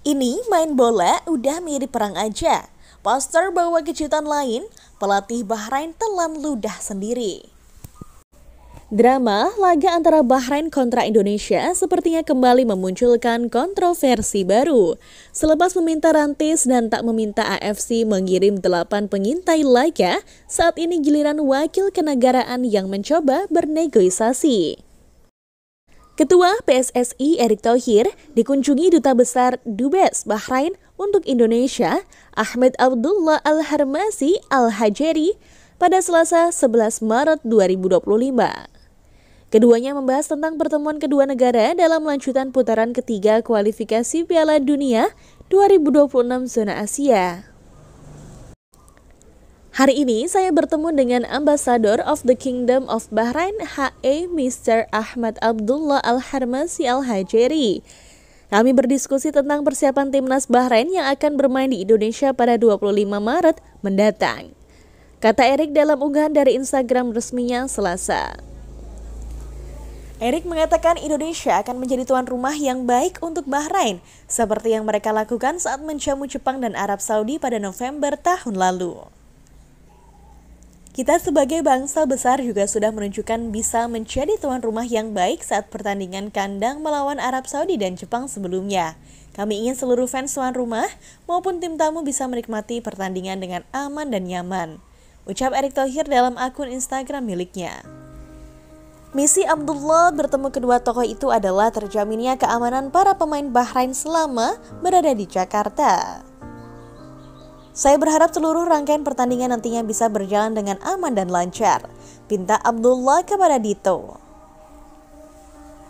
Ini main bola udah mirip perang aja. Pastor bawa kejutan lain, pelatih Bahrain telan ludah sendiri. Drama laga antara Bahrain kontra Indonesia sepertinya kembali memunculkan kontroversi baru. Selepas meminta Rantis dan tak meminta AFC mengirim 8 pengintai laga, saat ini giliran wakil kenegaraan yang mencoba bernegosiasi. Ketua PSSI Erick Thohir dikunjungi Duta Besar Dubes Bahrain untuk Indonesia, Ahmed Abdullah Al-Harmasi Al-Hajeri, pada Selasa 11 Maret 2025. Keduanya membahas tentang pertemuan kedua negara dalam lanjutan putaran ketiga kualifikasi Piala Dunia 2026 zona Asia. Hari ini saya bertemu dengan Ambassador of the Kingdom of Bahrain HE Mr. Ahmad Abdullah Al-Harmasi Al-Hajeri. Kami berdiskusi tentang persiapan timnas Bahrain yang akan bermain di Indonesia pada 25 Maret mendatang. Kata Erick dalam unggahan dari Instagram resminya Selasa. Erick mengatakan Indonesia akan menjadi tuan rumah yang baik untuk Bahrain, seperti yang mereka lakukan saat menjamu Jepang dan Arab Saudi pada November tahun lalu. Kita sebagai bangsa besar juga sudah menunjukkan bisa menjadi tuan rumah yang baik saat pertandingan kandang melawan Arab Saudi dan Jepang sebelumnya. Kami ingin seluruh fans tuan rumah maupun tim tamu bisa menikmati pertandingan dengan aman dan nyaman, ucap Erick Thohir dalam akun Instagram miliknya. Misi Abdullah bertemu kedua tokoh itu adalah terjaminnya keamanan para pemain Bahrain selama berada di Jakarta. Saya berharap seluruh rangkaian pertandingan nantinya bisa berjalan dengan aman dan lancar, pinta Abdullah kepada Dito.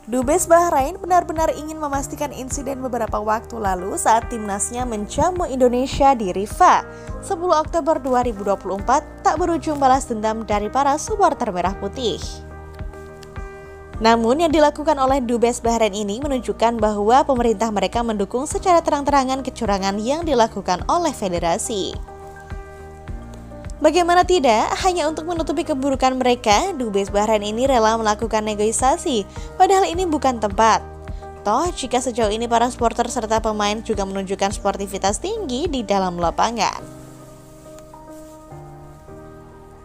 Dubes Bahrain benar-benar ingin memastikan insiden beberapa waktu lalu saat timnasnya menjamu Indonesia di Rifah 10 Oktober 2024 tak berujung balas dendam dari para supporter merah putih. Namun yang dilakukan oleh Dubes Bahrain ini menunjukkan bahwa pemerintah mereka mendukung secara terang-terangan kecurangan yang dilakukan oleh federasi. Bagaimana tidak, hanya untuk menutupi keburukan mereka, Dubes Bahrain ini rela melakukan negosiasi, padahal ini bukan tempat. Toh, jika sejauh ini para supporter serta pemain juga menunjukkan sportivitas tinggi di dalam lapangan.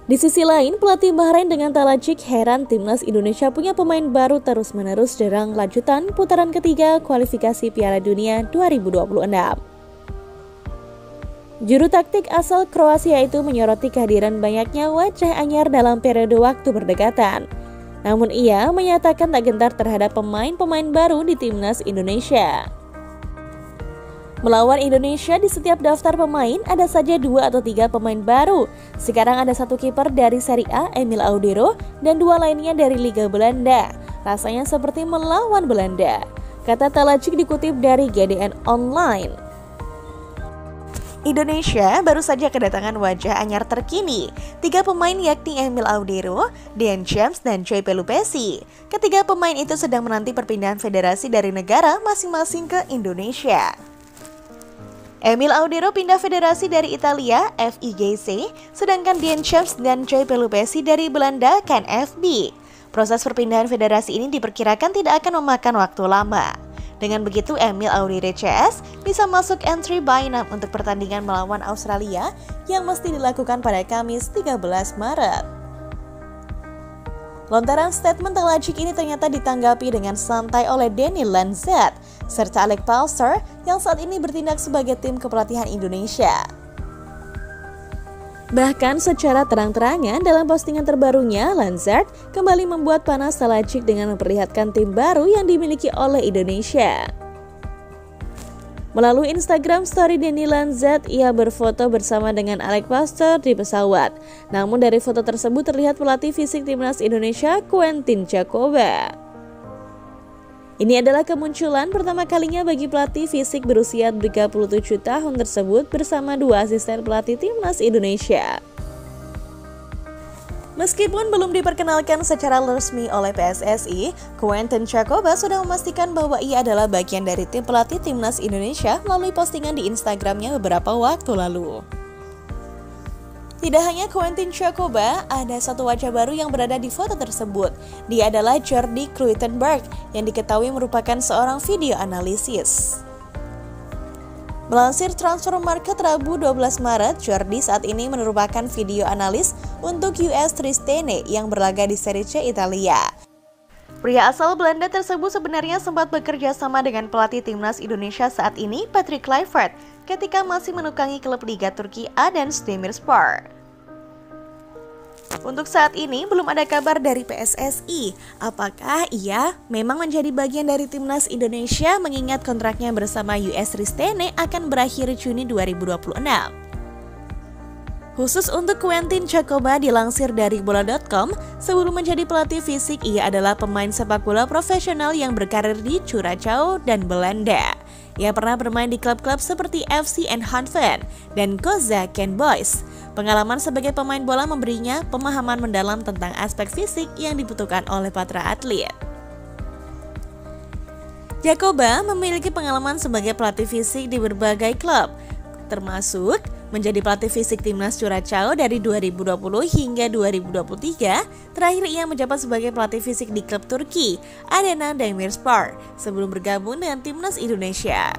Di sisi lain, pelatih Bahrain dengan Talajik heran timnas Indonesia punya pemain baru terus-menerus derang lanjutan putaran ketiga kualifikasi Piala Dunia 2026. Juru taktik asal Kroasia itu menyoroti kehadiran banyaknya wajah anyar dalam periode waktu berdekatan. Namun ia menyatakan tak gentar terhadap pemain-pemain baru di timnas Indonesia. Melawan Indonesia di setiap daftar pemain ada saja 2 atau 3 pemain baru. Sekarang ada 1 kiper dari Serie A, Emil Audero, dan 2 lainnya dari Liga Belanda. Rasanya seperti melawan Belanda, kata Talajik dikutip dari GDN Online. Indonesia baru saja kedatangan wajah anyar terkini. 3 pemain yakni Emil Audero, Dean James, dan Joy Pelupesi. Ketiga pemain itu sedang menanti perpindahan federasi dari negara masing-masing ke Indonesia. Emil Audero pindah federasi dari Italia, FIGC, sedangkan Dean James dan Joy Pelupesi dari Belanda, KNVB. Proses perpindahan federasi ini diperkirakan tidak akan memakan waktu lama. Dengan begitu, Emil Audero CS bisa masuk entry buy-up untuk pertandingan melawan Australia yang mesti dilakukan pada Kamis 13 Maret. Lontaran statement Talajik ini ternyata ditanggapi dengan santai oleh Danny Lanzet serta Alec Palser yang saat ini bertindak sebagai tim kepelatihan Indonesia. Bahkan secara terang-terangan dalam postingan terbarunya, Lanzet kembali membuat panas Talajik dengan memperlihatkan tim baru yang dimiliki oleh Indonesia. Melalui Instagram story Danny Lanzet, ia berfoto bersama dengan Alec Palser di pesawat. Namun dari foto tersebut terlihat pelatih fisik timnas Indonesia, Quentin Jacoba. Ini adalah kemunculan pertama kalinya bagi pelatih fisik berusia 37 tahun tersebut bersama 2 asisten pelatih timnas Indonesia. Meskipun belum diperkenalkan secara resmi oleh PSSI, Quentin Jacoba sudah memastikan bahwa ia adalah bagian dari tim pelatih timnas Indonesia melalui postingan di Instagramnya beberapa waktu lalu. Tidak hanya Quentin Jacoba, ada satu wajah baru yang berada di foto tersebut. Dia adalah Jordi Kruytenberg yang diketahui merupakan seorang video analisis. Melansir Transfer Market Rabu 12 Maret, Jordi saat ini merupakan video analis untuk US Tristene yang berlaga di Serie C Italia. Pria asal Belanda tersebut sebenarnya sempat bekerja sama dengan pelatih timnas Indonesia saat ini, Patrick Kluivert, ketika masih menukangi klub Liga Turki Adana Demirspor. Untuk saat ini belum ada kabar dari PSSI. Apakah ia memang menjadi bagian dari timnas Indonesia mengingat kontraknya bersama US Tristene akan berakhir Juni 2026. Khusus untuk Quentin Džakoba dilansir dari bola.com, sebelum menjadi pelatih fisik ia adalah pemain sepak bola profesional yang berkarir di Curaçao dan Belanda. Ia pernah bermain di klub-klub seperti FC Eindhoven dan Kozakken Boys. Pengalaman sebagai pemain bola memberinya pemahaman mendalam tentang aspek fisik yang dibutuhkan oleh para atlet. Džakoba memiliki pengalaman sebagai pelatih fisik di berbagai klub, termasuk menjadi pelatih fisik timnas Curaçao dari 2020 hingga 2023. Terakhir ia menjabat sebagai pelatih fisik di klub Turki Adana Demirspor sebelum bergabung dengan timnas Indonesia.